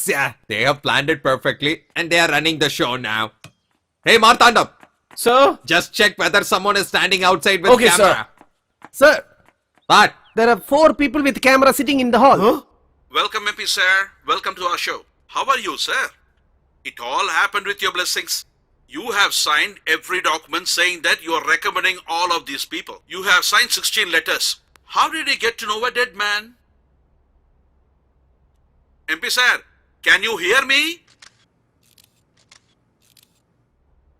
yeah. They have planned it perfectly and they are running the show now. Hey, Marthandam. Sir? Just check whether someone is standing outside with Okay, camera. Sir, What? there are 4 people with camera sitting in the hall. Huh? Welcome, MP sir. Welcome to our show. How are you, sir? It all happened with your blessings. You have signed every document saying that you are recommending all of these people. You have signed 16 letters. How did you get to know a dead man? MP sir, can you hear me?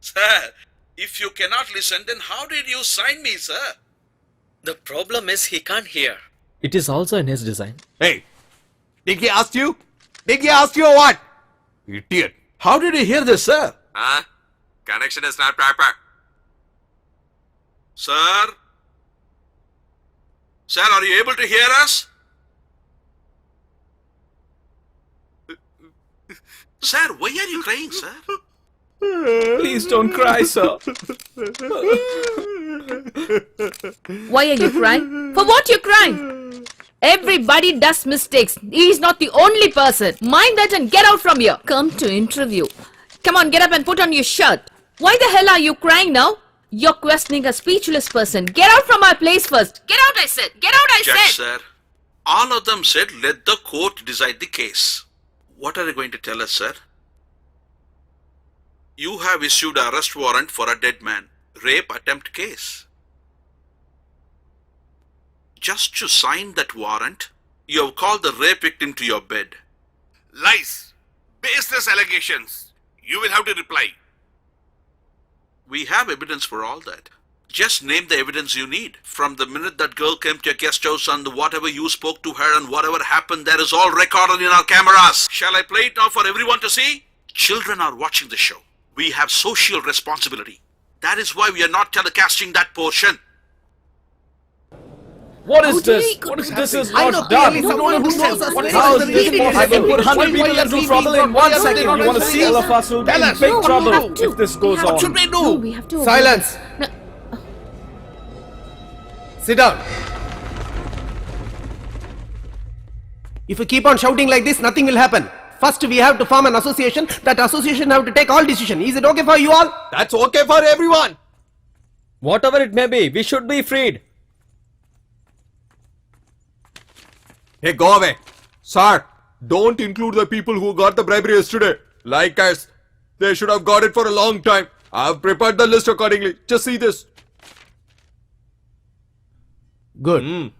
Sir, if you cannot listen, then how did you sign me, sir? The problem is he can't hear. It is also in his design. Hey, did he ask you? Did he ask you or what? Idiot. How did you hear this, sir? Huh? Connection is not proper. Sir? Sir, are you able to hear us? Sir, why are you crying, sir? Please don't cry, sir. Why are you crying? For what you crying? Everybody does mistakes. He is not the only person. Mind that and get out from here. Come to interview. Come on, get up and put on your shirt. Why the hell are you crying now? You're questioning a speechless person. Get out from my place first. Get out, I said. Get out, I Judge, said. sir, all of them said let the court decide the case. What are they going to tell us, sir? You have issued an arrest warrant for a dead man. Rape attempt case. Just to sign that warrant, you have called the rape victim to your bed. Lies. Baseless allegations. You will have to reply. We have evidence for all that. Just name the evidence you need. From the minute that girl came to your guest house and whatever you spoke to her and whatever happened, there is all recorded in our cameras. Shall I play it now for everyone to see? Children are watching the show. We have social responsibility. That is why we are not telecasting that portion. What is this? What is this? Is I not know done. clearly someone who knows us. What How is is this this possible? I can put 100 Why people are into we trouble being in 1 brought second. up? You want to see? All of us will be in big trouble if this goes on. No, we have to. Silence. No. Sit down. If you keep on shouting like this, nothing will happen. First, we have to form an association. That association have to take all decision. Is it okay for you all? That's okay for everyone. Whatever it may be, we should be freed. Hey, go away. Sir, don't include the people who got the bribery yesterday. Like us. They should have got it for a long time. I've prepared the list accordingly. Just see this. Good.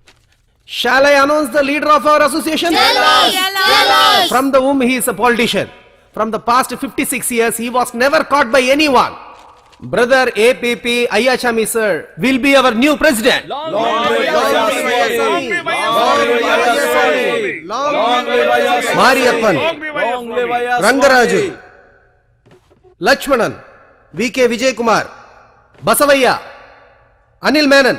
Shall I announce the leader of our association? Tell us. From the whom he is a politician. From the past 56 years, he was never caught by anyone. Brother APP Ayachami sir will be our new president. Mariappan, Rangaraju, Lakshmanan, VK Vijay Kumar, Basavaya, Anil Menon.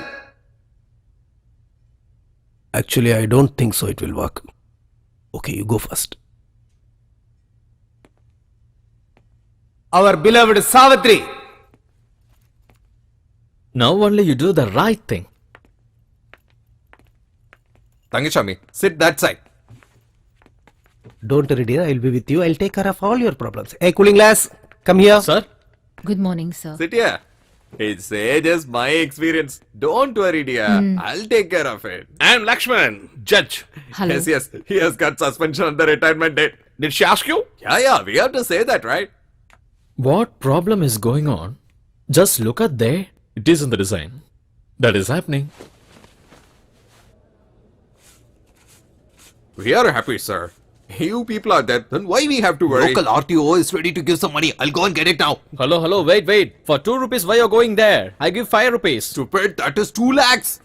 Actually, I don't think so it will work. Okay, you go first. Our beloved Savitri. Now only you do the right thing. Tangishami, sit that side. Don't worry dear, I'll be with you. I'll take care of all your problems. Hey, cooling glass, come here. Sir? Good morning, sir. Sit here. It's just my experience. Don't worry, dear. I'll take care of it. I am Lakshman, judge. Hello. Yes. He has got suspension on the retirement date. Did she ask you? Yeah. We have to say that, right? What problem is going on? Just look at there. It is in the design. That is happening. We are happy, sir. You people are dead. Then why we have to worry? Local RTO is ready to give some money. I'll go and get it now. Hello, wait. For 2 rupees, why you're going there? I give 5 rupees. Stupid, that is 2 lakhs.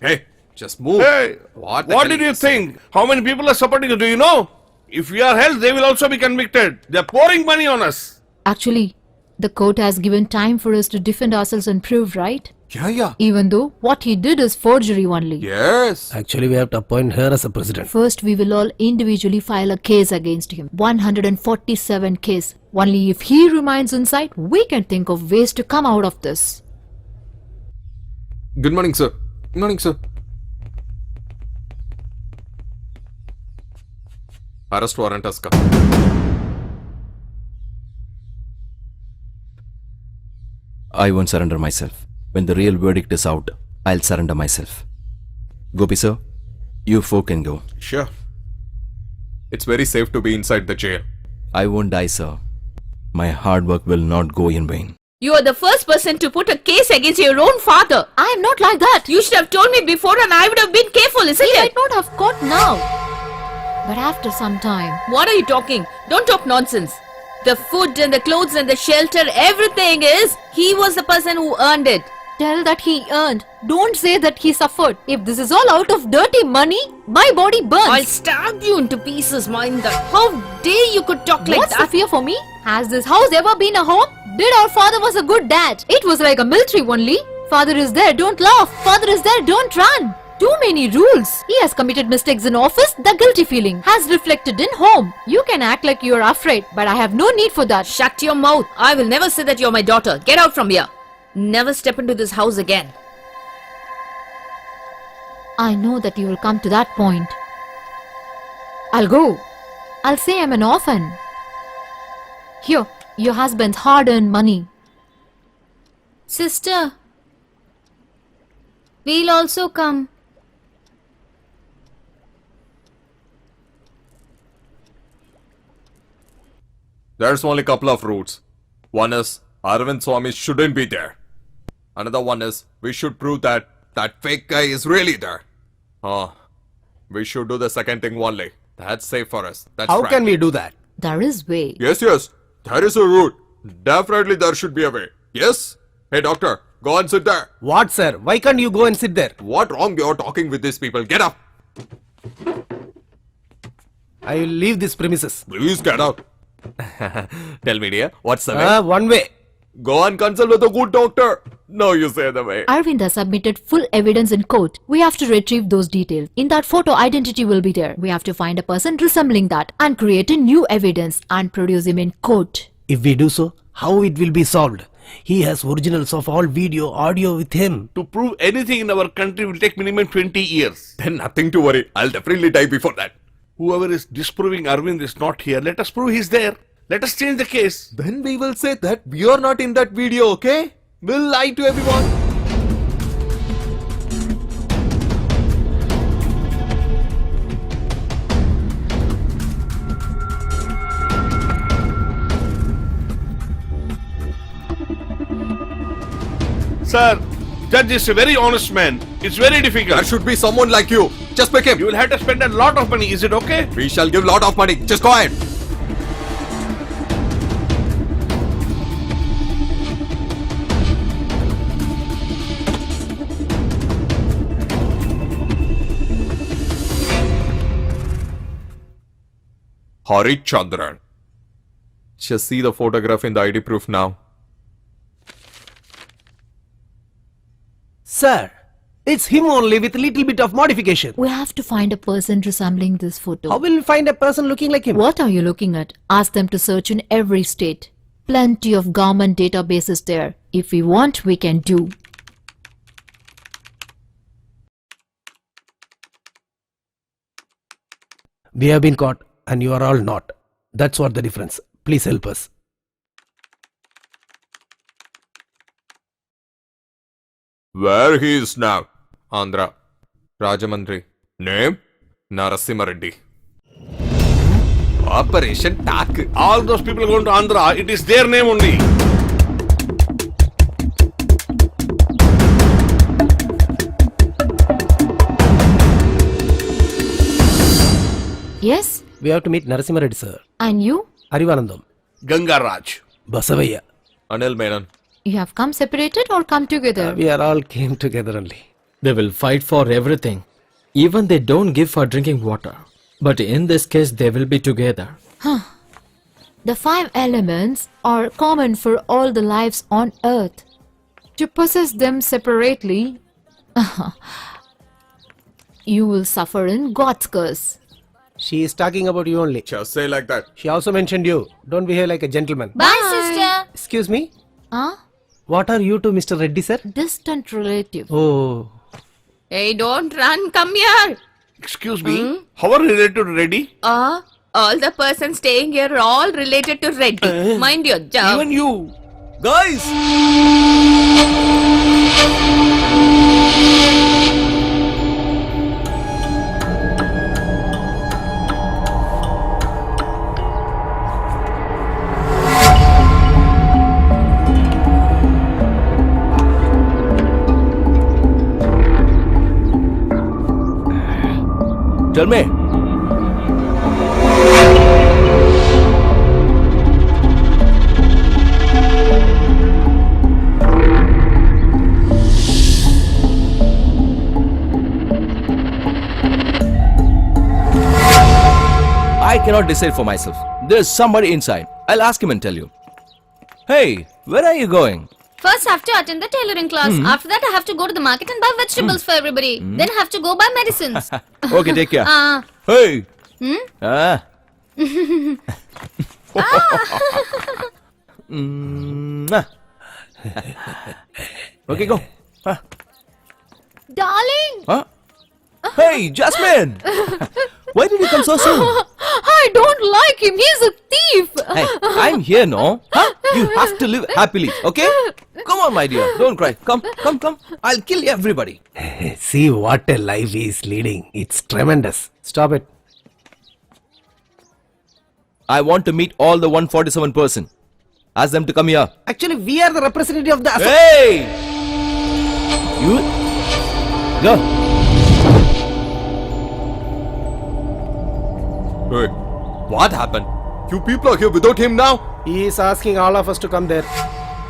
Hey, just move. Hey, What did you think? How many people are supporting you? Do you know? If we are held, they will also be convicted. They are pouring money on us. Actually, the court has given time for us to defend ourselves and prove, right? Yeah. Even though what he did is forgery only. Yes. Actually, we have to appoint her as a president. First, we will all individually file a case against him. 147 case. Only if he remains inside, we can think of ways to come out of this. Good morning, sir. Good morning, sir. Arrest warrant has come. I won't surrender myself. When the real verdict is out, I'll surrender myself. Gopi sir, you folk can go. Sure. It's very safe to be inside the jail. I won't die, sir. My hard work will not go in vain. You are the first person to put a case against your own father. I am not like that. You should have told me before and I would have been careful, isn't He it? might not have caught now. But after some time. What are you talking? Don't talk nonsense. The food and the clothes and the shelter, everything is. He was the person who earned it. Tell that he earned. Don't say that he suffered. If this is all out of dirty money, my body burns. I'll stab you into pieces, mind that. How dare you could talk like What's that? the fear for me? Has this house ever been a home? Did our father was a good dad? It was like a military only. Father is there, don't laugh. Father is there, don't run. Too many rules. He has committed mistakes in office. The guilty feeling has reflected in home. You can act like you are afraid, but I have no need for that. Shut your mouth. I will never say that you're my daughter. Get out from here. Never step into this house again. I know that you will come to that point. I'll go. I'll say I'm an orphan. Here, your husband's hard-earned money. Sister, we'll also come. There's only a couple of routes. One is Arvind Swami shouldn't be there. Another one is we should prove that that fake guy is really there. We should do the second thing only. That's safe for us. That's How right. can we do that? There is way. Yes, yes. There is a route. Definitely there should be a way. Yes? Hey doctor, go and sit there. What, sir? Why can't you go and sit there? What wrong you're talking with these people? Get up. I will leave this premises. Please get out. Tell me dear, what's the way? One way. Go and consult with a good doctor. No, you say the way. Arvind has submitted full evidence in court. We have to retrieve those details. In that photo, identity will be there. We have to find a person resembling that and create a new evidence and produce him in court. If we do so, how it will be solved? He has originals of all video, audio with him. To prove anything in our country will take minimum 20 years. Then nothing to worry. I'll definitely die before that. Whoever is disproving Arvind is not here, let us prove he's there. Let us change the case. Then we will say that we are not in that video, okay? We'll lie to everyone. Sir, judge is a very honest man. It's very difficult. There should be someone like you. Just pick him. You will have to spend a lot of money. Is it okay? We shall give lot of money. Just go ahead. Harit Chandran. Just see the photograph in the ID proof now. Sir, it's him only with a little bit of modification. We have to find a person resembling this photo. How will we find a person looking like him? What are you looking at? Ask them to search in every state. Plenty of government databases there. If we want, we can do. We have been caught and you are all not. That's what the difference. Please help us. Where he is now? Andhra. Rajamandri. Name? Narasimha Reddy. Operation TAK. All those people are going to Andhra. It is their name only. Yes? We have to meet Narasimha Reddy, sir. And you? Arivanandam. Ganga Raj. Basavaya. Anil Menon. You have come separated or come together? We are all came together only. They will fight for everything. Even they don't give for drinking water. But in this case, they will be together. The 5 elements are common for all the lives on earth. To possess them separately, you will suffer in God's curse. She is talking about you only. Just say like that. She also mentioned you. Don't behave like a gentleman. Bye, sister. Excuse me? Huh? What are you to Mr. Reddy, sir? Distant relative. Oh. Hey, don't run. Come here. Excuse me. How are you related to Reddy? All the persons staying here are all related to Reddy. Mind your job. Even you. Guys! Tell me. I cannot decide for myself. There's somebody inside. I'll ask him and tell you. Hey, where are you going? First, have to attend the tailoring class. After that, I have to go to the market and buy vegetables for everybody. Then, have to go buy medicines. Okay, take care. Ah. Hey! Ah. Mwah. Okay, go. Darling! Huh? Hey, Jasmine! Why did you come so soon? I don't like him. He's a thief. Hey, I'm here, no? Huh? You have to live happily, okay? Come on, my dear. Don't cry. Come. I'll kill everybody. See what a life he is leading. It's tremendous. Stop it. I want to meet all the 147 person. Ask them to come here. Actually, we are the representative of the... Hey! You... Go. Hey, what happened? You people are here without him now? He is asking all of us to come there.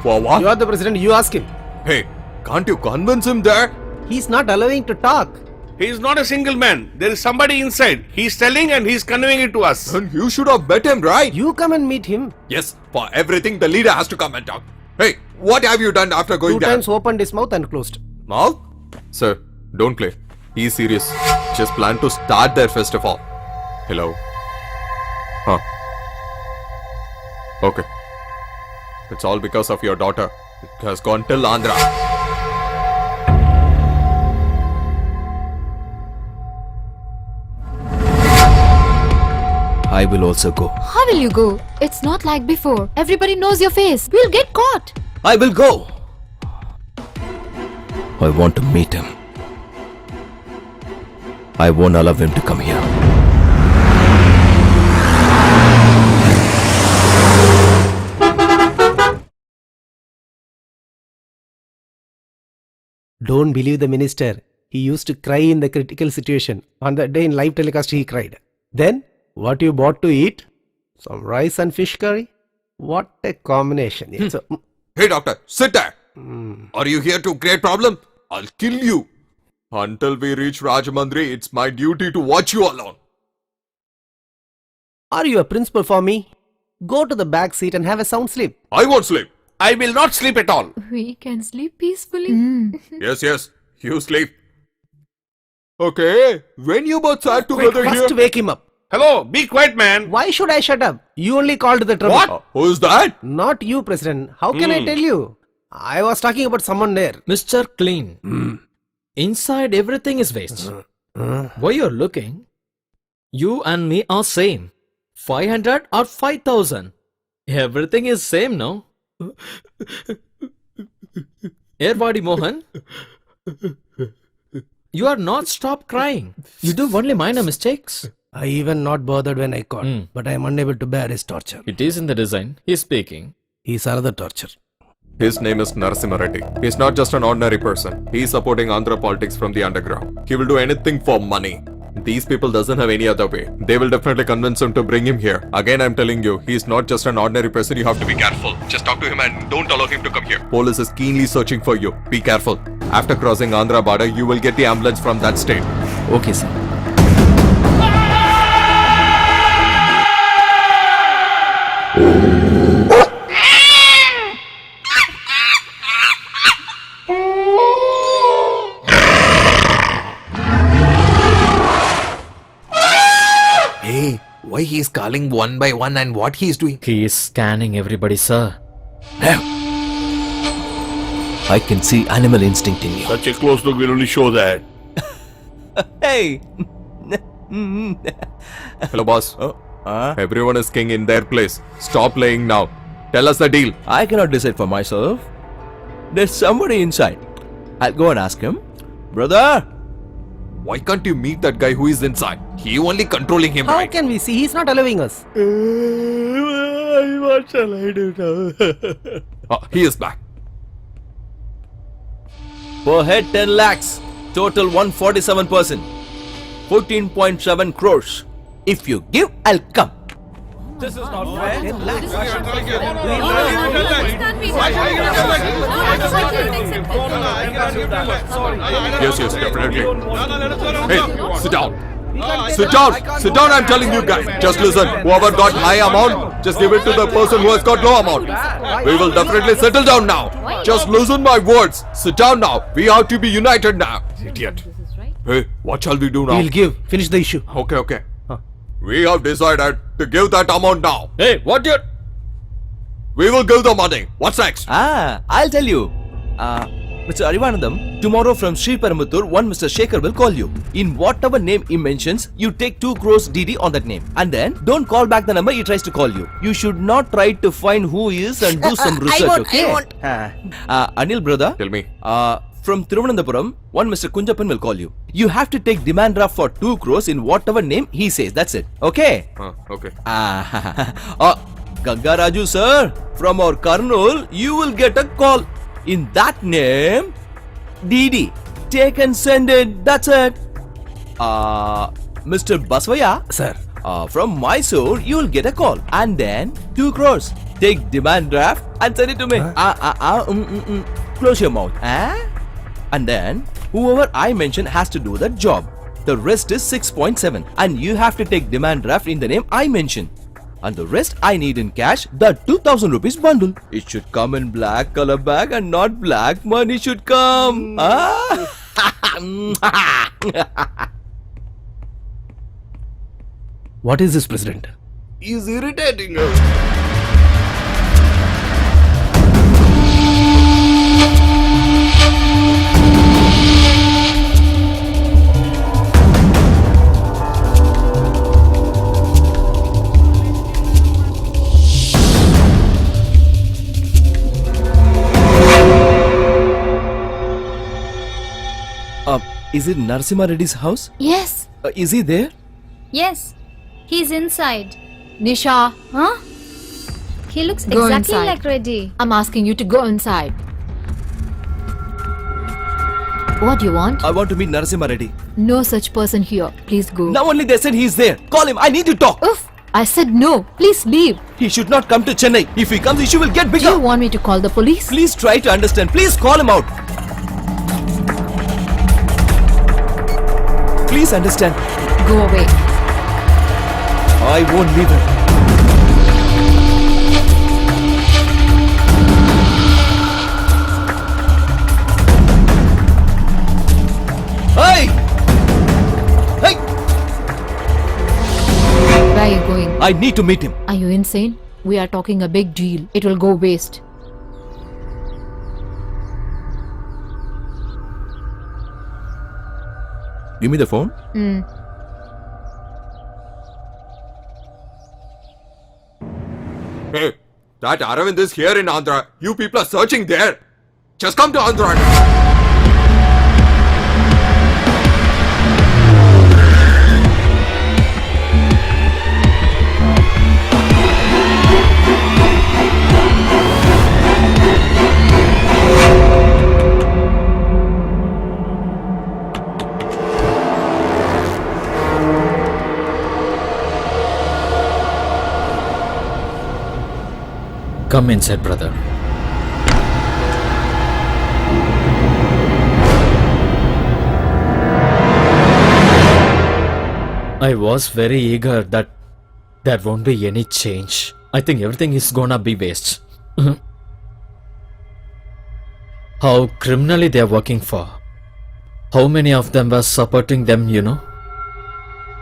For what? You are the president, you ask him. Hey, can't you convince him there? He's not allowing to talk. He is not a single man. There is somebody inside. He's telling and he's conveying it to us. Then you should have met him, right? You come and meet him. Yes, for everything the leader has to come and talk. Hey, what have you done after going Two there? times opened his mouth and closed. Mouth? Sir, don't play. He's serious. Just plan to start there first of all. Hello? Huh. Okay. It's all because of your daughter. It has gone till Andhra. I will also go. How will you go? It's not like before. Everybody knows your face. We'll get caught. I will go. I want to meet him. I won't allow him to come here. Don't believe the minister. He used to cry in the critical situation. On that day in live telecast, he cried. Then, what you bought to eat? Some rice and fish curry? What a combination. It's a- Hey doctor, sit there. Are you here to create problem? I'll kill you. Until we reach Rajamandri, it's my duty to watch you alone. Are you a principal for me? Go to the back seat and have a sound sleep. I won't sleep. I will not sleep at all. We can sleep peacefully. Yes, you sleep. Okay, when you both sat together First here... wake him up. Hello, be quiet, man. Why should I shut up? You only called the trouble. What? Who's that? Not you, President. How can I tell you? I was talking about someone there. Mr. Clean. Inside everything is waste. Why you're looking? You and me are same. 500 or 5,000. Everything is same, no? Airwadi Mohan. You are not stop crying. You do only minor mistakes. I even not bothered when I called, but I am unable to bear his torture. It is in the design. He's speaking. He's another torture. His name is Narasimha Reddy. He's not just an ordinary person. He's supporting Andhra politics from the underground. He will do anything for money. These people doesn't have any other way. They will definitely convince him to bring him here. Again, I'm telling you, he's not just an ordinary person. You have to be careful. Just talk to him and don't allow him to come here. Police is keenly searching for you. Be careful. After crossing Andhra border, you will get the ambulance from that state. Okay, sir. Hey, why he is calling one by one and what he is doing? He is scanning everybody, sir. I can see animal instinct in you. Such a close look will only show that. Hey! Hello, boss. Everyone is king in their place. Stop playing now. Tell us the deal. I cannot decide for myself. There's somebody inside. I'll go and ask him. Brother, Why can't you meet that guy who is inside? He only controlling him, How right? can we see? He's not allowing us. What shall I do now? He is back. per head 10 lakhs. Total 147%. 14.7 crores. If you give, I'll come. This is not fair. 10 lakhs. Yes, definitely. Hey, sit down. Sit down. Sit down, I'm telling you guys. Just listen. Whoever got high amount, just give it to the person who has got low amount. We will definitely settle down now. Just listen my words. Sit down now. We have to be united now. Idiot. Hey, what shall we do now? We'll give. Finish the issue. Okay. We have decided to give that amount now. Hey, what you... We will give the money. What's next? I'll tell you. Mr. Arivanandam, tomorrow from Sri Paramutur, one Mr. Shekhar will call you. In whatever name he mentions, you take 2 crores DD on that name. And then, don't call back the number he tries to call you. You should not try to find who he is and do some research, okay? Anil, brother. Tell me. From Thiruvananthapuram, one Mr. Kunjappan will call you. You have to take demand draft for 2 crores in whatever name he says. That's it. Okay? Okay. Gangaraju sir, from our Karnool, you will get a call. In that name, DD. Take and send it. That's it. Mr. Basvaya, Sir. from Mysore, you will get a call. And then 2 crores. Take demand draft and send it to me. Close your mouth. And then, whoever I mention has to do that job. The rest is 6.7. And you have to take demand draft in the name I mention. And the rest I need in cash, the 2000 rupees bundle. It should come in black color bag and not black money should come. What is this, President? He's irritating. Is it Narasimha Reddy's house? Yes. Is he there? Yes. He's inside. Nisha, Huh? He looks Go exactly inside. like Reddy. I'm asking you to go inside. What do you want? I want to meet Narasimha Reddy. No such person here. Please go. Now only they said he's there. Call him. I need to talk. Oof! I said no. Please leave. He should not come to Chennai. If he comes, the issue will get Do bigger. you want me to call the police? Please try to understand. Please call him out. Please understand. Go away. I won't leave him. Hey! Hey! Where are you going? I need to meet him. Are you insane? We are talking a big deal. It will go waste. Give me the phone. Hey, that Aravind is here in Andhra. You people are searching there. Just come to Andhra. Come inside, brother. I was very eager that there won't be any change. I think everything is gonna be waste. How criminally they are working for. How many of them were supporting them, you know?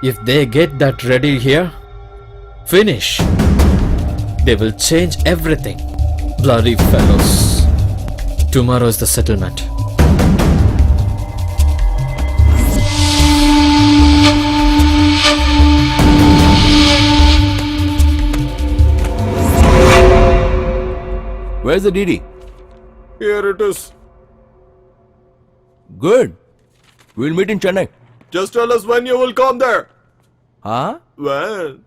If they get that ready here, finish. They will change everything. Bloody fellows. Tomorrow is the settlement. Where's the DD? Here it is. Good. We'll meet in Chennai. Just tell us when you will come there. Huh? When?